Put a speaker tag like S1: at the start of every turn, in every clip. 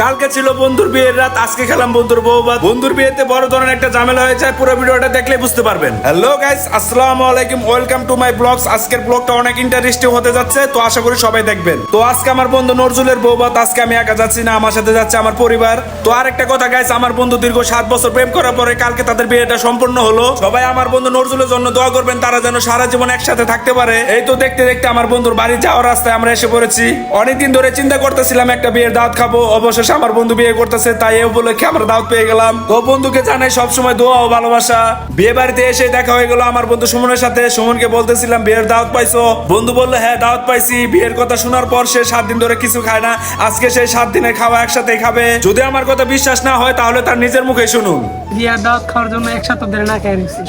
S1: কালকে ছিল বন্ধুর বিয়ের রাত, আজকে খেলাম বন্ধুর বউভাত। বন্ধুর বিয়েতে বড় ধরনের একটা ঝামেলা হয়ে যায়, পুরো ভিডিওটা দেখলে বুঝতে পারবেন। হ্যালো গাইস, আসসালামু আলাইকুম, ওয়েলকাম টু মাই ব্লগস। আজকের ব্লগটা অনেক ইন্টারেস্টিং হতে যাচ্ছে, তো আশা করি সবাই দেখবেন। তো আজকে আমার বন্ধু নজরুলের বউভাত, আজকে আমি একা যাচ্ছি না, আমার সাথে যাচ্ছে আমার পরিবার। তো আরেকটা কথা গাইস, আমার বন্ধু দীর্ঘ 7 বছর প্রেম করার পরে কালকে তাদের বিয়েটা সম্পূর্ণ হলো। সবাই আমার বন্ধু নজরুলের জন্য দোয়া করবেন, তারা যেন সারা জীবন একসাথে থাকতে পারে। এই তো দেখতে দেখতে আমার বন্ধুর বাড়ি যাওয়ার রাস্তায় আমরা এসে পড়েছি। অনেকদিন ধরে চিন্তা করতেছিলাম একটা বিয়ের দাওয়াত খাবো, অবশেষে আমার বন্ধু বিয়ে করতেছে, তাই এই উপলক্ষে আমরা দাওয়াত পেয়ে গেলাম। তো বন্ধুকে জানাই সবসময় দোয়া ও ভালোবাসা। বিয়ে বাড়িতে এসে দেখা হয়ে গেল আমার বন্ধু সুমনের সাথে। সুমনকে বলতেছিলাম বিয়ের দাওয়াত পাইছো? বন্ধু বললো হ্যাঁ দাওয়াত পাইছি। বিয়ের কথা শোনার পর সে 7 দিন ধরে কিছু খায় না, আজকে সেই 7 দিনের খাওয়া একসাথে খাবে। যদি আমার কথা বিশ্বাস না হয় তাহলে তার নিজের মুখে শুনুন।
S2: বিয়ার দাওয়াত খাওয়ার জন্য এক সপ্তাহ ধরে না খেয়ে নিচ্ছি।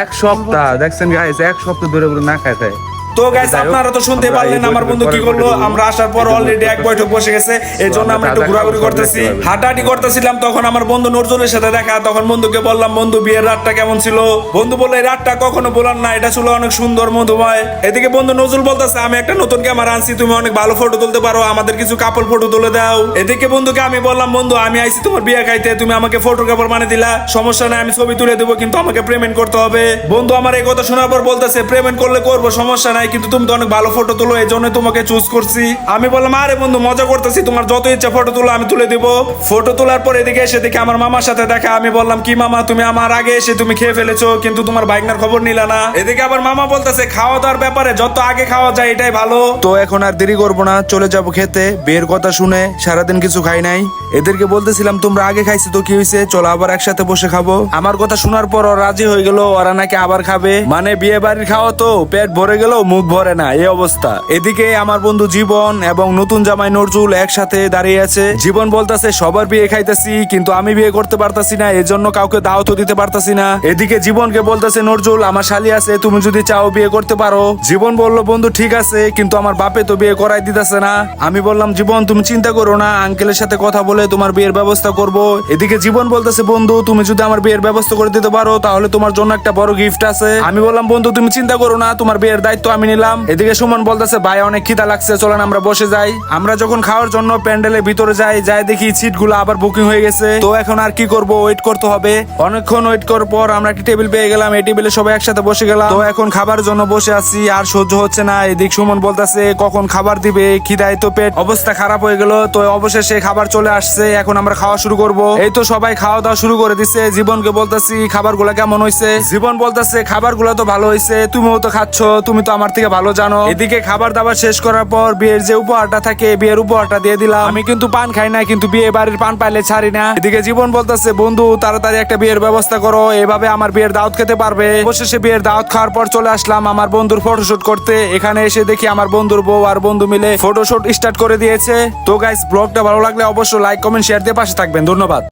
S3: এক সপ্তাহ দেখছেন গাইস, এক সপ্তাহ ধরে পুরো না খায় তাই।
S1: তো গাইস আপনারা তো শুনতে পারলেন আমার বন্ধু কি করলো। আমরা আসার পর অলরেডি এক বৈঠক বসে গেছে, এই জন্য আমরা একটু ঘোরাঘুরি করতেছি, হাঁটাহাঁটি করতেছিলাম। তখন আমার বন্ধু নজরুলের সাথে দেখা। তখন বন্ধুকে বললাম বন্ধু বিয়ের রাতটা কেমন ছিল? বন্ধু বললো এই রাতটা কখনো বলার না, এটা ছিল অনেক সুন্দর মধুময়। এদিকে বন্ধু নজরুল বলতেছে আমি একটা নতুন ক্যামেরা আনছি, তুমি অনেক ভালো ফটো তুলতে পারো, আমাদের কিছু কাপড় ফটো তুলে দাও। এদিকে বন্ধুকে আমি বললাম বন্ধু আমি আইছি তোমার বিয়ে খাইতে, তুমি আমাকে ফটোগ্রাফার বানিয়ে দিলা, সমস্যা নাই আমি ছবি তুলে দেবো, কিন্তু আমাকে পেমেন্ট করতে হবে। বন্ধু আমার এই কথা শোনার পর বলতেছে পেমেন্ট করলে করবো, সমস্যা নাই, কিন্তু তুমি তো অনেক ভালো ফটো তুলো, এই জন্য তোমাকে চুজ করছি। আমি বললাম আরে বন্ধু মজা করতেছি, তোমার যত ইচ্ছা ফটো তুলো, আমি তুলে দিব। ফটো তোলার পর এদিকে এসে দেখি আমার মামার সাথে দেখা। আমি বললাম কি মামা তুমি আমার আগে এসে তুমি খেয়ে ফেলেছো, কিন্তু তোমার বাইকনার খবর নিলা না। এদিকে আবার মামা বলতেছে খাওয়া দাওয়ার ব্যাপারে যত আগে খাওয়া যায় এটাই ভালো।
S3: তো এখন আর দেরি করবো না, চলে যাবো খেতে। বিয়ের কথা শুনে সারাদিন কিছু খাই নাই, এদেরকে বলতেছিলাম তোমরা আগে খাইছো তো কি হয়েছে, চলো আবার একসাথে বসে খাবো। আমার কথা শোনার পর ওরা রাজি হয়ে গেল, ওরা নাকি আবার খাবে। মানে বিয়ে বাড়ির খাওয়া তো পেট ভরে গেল মুখ ভরে না, এই অবস্থা। এদিকে আমার বন্ধু জীবন এবং নতুন জামাই নজরুল একসাথে দাঁড়িয়ে আছে। জীবন বলতেছে সবার বিয়ে খাইতেছি, কিন্তু আমি বিয়ে করতে পারতাছি না, এজন্য কাউকে দাওয়াতও দিতে পারতাছি না। এদিকে জীবনকে বলতেছে নজরুল আমার শালি আছে, তুমি যদি চাও বিয়ে করতে পারো। জীবন বলল বন্ধু ঠিক আছে, কিন্তু আমার বাপে তো বিয়ে করাই দিতেছে না। আমি বললাম জীবন তুমি চিন্তা করো না, আঙ্কেলের সাথে কথা বলে তোমার বিয়ের ব্যবস্থা করব। এদিকে জীবন বলতেছে বন্ধু তুমি যদি আমার বিয়ের ব্যবস্থা করে দিতে পারো তাহলে তোমার জন্য একটা বড় গিফট আছে। আমি বললাম বন্ধু তুমি চিন্তা করো না, তোমার বিয়ের দায়িত্ব আমি নিলাম। এদিকে সুমন বলতেছে ভাই অনেক খিদা লাগছে, চলেন আমরা বসে যাই। আমরা যখন খাওয়ার জন্য প্যান্ডেলের ভিতরে যাই দেখি সিট গুলো আবার বুকিং হয়ে গেছে। তো এখন আর কি করব, ওয়েট করতে হবে। অনেকক্ষণ ওয়েট করার পর আমরা একটা টেবিল পেয়ে গেলাম, এই টেবিলে সবাই একসাথে বসে গেলাম। তো এখন খাবার জন্য বসে আছি, আর সহ্য হচ্ছে না। এদিক সুমন বলতেছে কখন খাবার দিবে, খিদায় তো পেট অবস্থা খারাপ হয়ে গেল। তো অবশেষে খাবার চলে আসছে, এখন আমরা খাওয়া শুরু করব। এই তো সবাই খাওয়া দাওয়া শুরু করে দিছে। জীবনকে বলতেছি খাবারগুলো কেমন হয়েছে? জীবন বলতেছে খাবারগুলো তো ভালো হয়েছে, তুমিও তো খাচ্ছ, তুমি তো আমার থেকে ভালো জানো। এদিকে খাবার দাবার শেষ করার পর বিয়ের যে উপহারটা থাকে, বিয়ের উপহারটা দিয়ে দিলাম। আমি কিন্তু পান খাই না, কিন্তু বিয়ে বাড়ির পান পাইলে ছাড়ি না। এদিকে জীবন বলতেছে বন্ধু তাড়াতাড়ি একটা বিয়ের ব্যবস্থা করো, এভাবে আমার বিয়ের দাওয়াত খেতে পারবে। অবশেষে বিয়ের দাওয়াত খাওয়ার পর চলে আসলাম আমার বন্ধুর ফটোশুট করতে। এখানে এসে দেখি আমার বন্ধুর বউ আর বন্ধু মিলে ফটোশুট স্টার্ট করে দিয়েছে। তো গাইস ব্লগটা ভালো লাগলে অবশ্যই লাইক কমেন্ট শেয়ার দিয়ে পাশে থাকবেন, ধন্যবাদ।